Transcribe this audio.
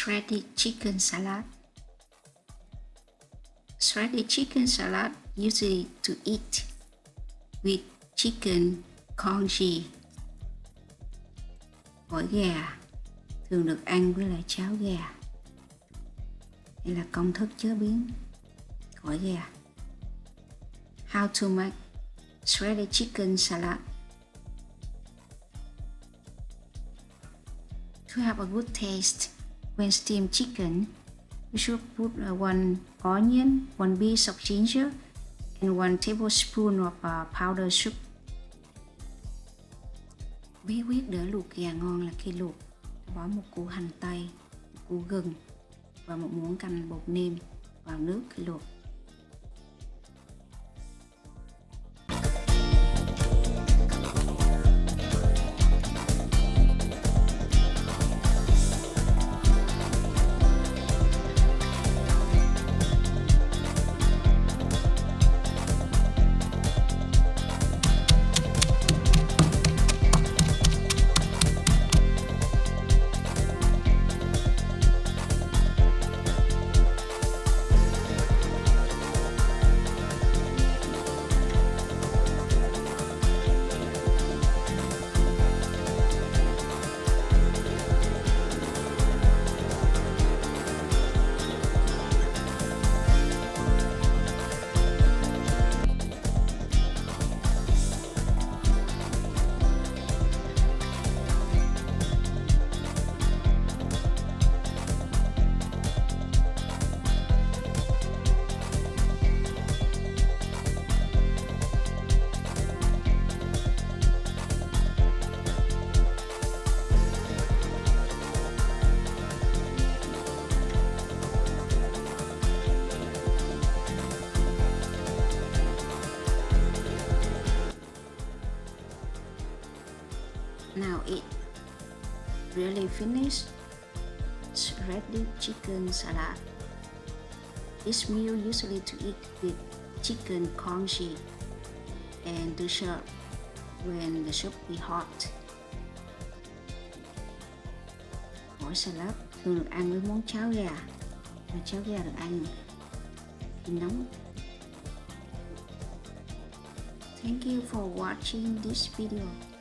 Shredded chicken salad. Shredded chicken salad usually to eat with chicken congee. Gỏi gà thường được ăn với lại cháo gà. Đây là công thức chế biến gỏi gà. How to make shredded chicken salad. To have a good taste when steamed chicken, you should put 1 onion, 1 piece of ginger, and 1 tablespoon of powdered sugar. Bí quyết để luộc gà ngon là khi luộc, bỏ một củ hành tây, một củ gừng và một muỗng canh bột nêm vào nước khi luộc. Now it really finished shredded chicken salad. This meal usually to eat with chicken congee and to serve when the soup be hot. Gỏi salad thường được ăn với món cháo gà, và cháo gà được ăn khi nóng. Thank you for watching this video.